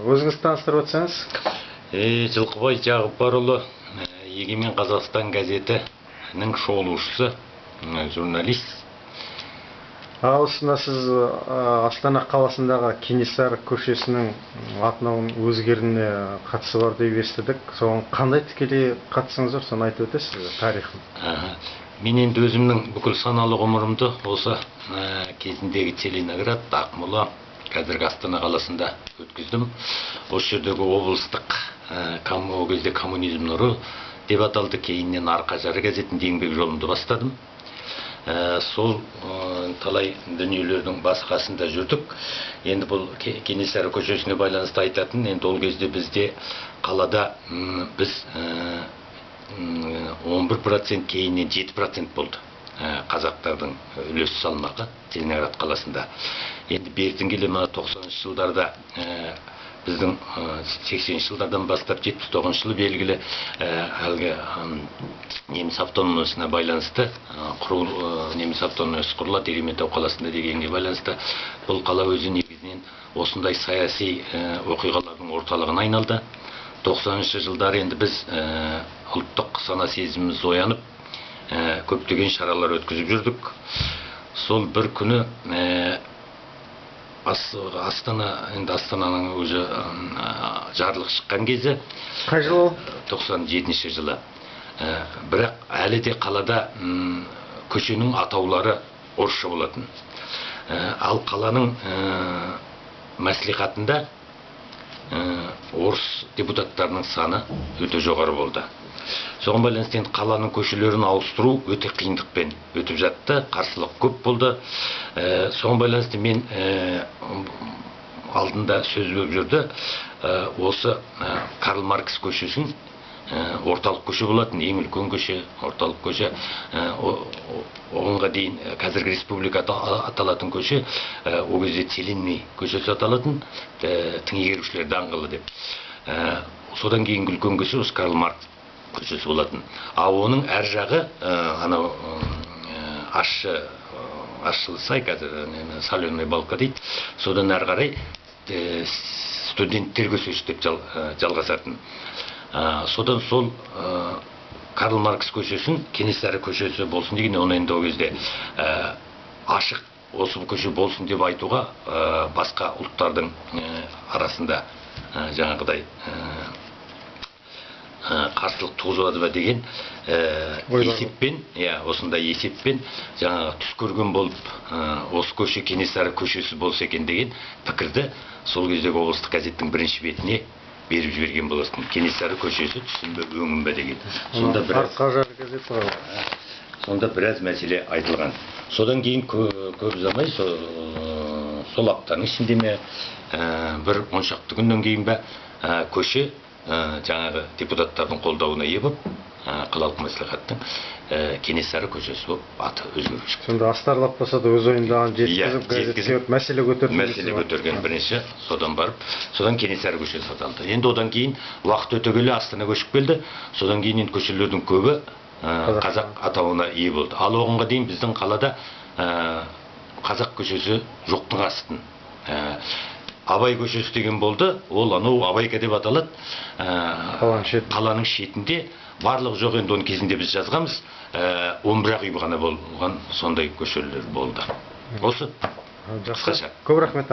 Өзіңіз таныстырып өтсеңіз? Жылқыбай Жағыпарұлы, Егемен Қазақстан газетінің шолушысы, журналист. Осында сіз Астана қаласындағы Кенесары көшесінің атының өзгеруіне қатысы бар деп естідік. Соған қандай тікелей қатысыңыз бар, соны айтып өтесіз, тарихын? Мен енді өзімнің бүкіл саналы ғұмырымды осы кезіндегі Целиноград, Ақмола, қазіргі Астана қаласында өткіздім. Осы жердегі облыстық о кезде коммунизм нұры деп аталды. Кейіннен Арқа жары газетінде еңбек жолымды бастадым. Сол талай дүниелердің басы-қасында жүрдік. Енді бұл Кенесары көшесіне байланысты айтатын, енді ол кезде бізде қалада біз 11%, кейіннен 7% болды қазақтардың үлес салмағы Целиноград қаласында. Енді бертін келе 90-шы жылдарда біздің 80-ші жылдардан бастап 79-шы жылы белгілі әлгі неміс автономиясына байланысты неміс автономиясы құрылады Ерейментау қаласында дегенге байланысты бұл қала өзі негізінен осындай саяси оқиғалардың орталығына айналды. 90-шы жылдары енді біз ұлттық сана сезіміміз оянып көптеген шаралар өткізіп жүрдік. Сол бір күні Астананың өзі жарлық шыққан кезі. Қай жыл? 97-ші жылы. Бірақ әлі де қалада көшенің атаулары орысша болатын. Ал қаланың мәслихатында орыс депутаттарының саны өте жоғары болды. Соған байланысты қаланың көшелерін ауыстыру өте қиындықпен өтіп жатты, қарсылық көп болды. Соған байланысты мен алдында сөз болып жүрді. Осы Карл Маркс көшесін орталық көше болатын, ең үлкен көше, орталық көше. Оғанға дейін қазіргі республика аталатын көше, о кезде Целинный көшесі аталатын, тыңегерушілер даңғылы деп. Содан кейін үлкен көше осы Карл Маркс көшесі болатын. Оның әр жағы анау Ащылы сай, қазір Соленый балка дейді. Содан әрі қарай студенттер көшесі деп жалғасатын. Содан сол Карл Маркс көшесін Кенесары көшесі болсын деген, оны енді о кезде ашық осы көше болсын деп айтуға басқа ұлттардың арасында жаңағыдай қарсылық туғызады ба деген есеппен, осындай есеппен жаңағы түс көрген болып, осы көше Кенесары көшесі болса екен деген пікірді сол кездегі облыстық газеттің бірінші бетіне беріп жіберген болатын. Кенесары көшесі түсін бе, өңін бе деген. Сонда біраз мәселе айтылған. Содан кейін көп ұзамай сол аптаның ішінде ме, бір 10 шақты күннен кейін бе көше жаңағы депутаттардың қолдауына ие болып, қалалық мәслихаттың Кенесары көшесі болып аты өзгеріп шықты. Сонда астарлап болса да өз ойындағын жеткізіп, мәселе көтерген бірінші, содан барып, содан Кенесары көшесі аталды. Енді одан кейін уақыт өте келе Астана көшіп келді. Содан кейін көшелердің көбі қазақ атауына ие болды. Ал оғанға дейін біздің қалада қазақ көшесі жоқтың астын. Абай көшесі деген болды, ол анау Абайка деп аталады. Қаланың шетінде барлық жоқ, енді оның кезінде біз жазғанбыз, 11 үй ғана болған сондай көшелер болды. Осы. Жақсы. Көп рахмет.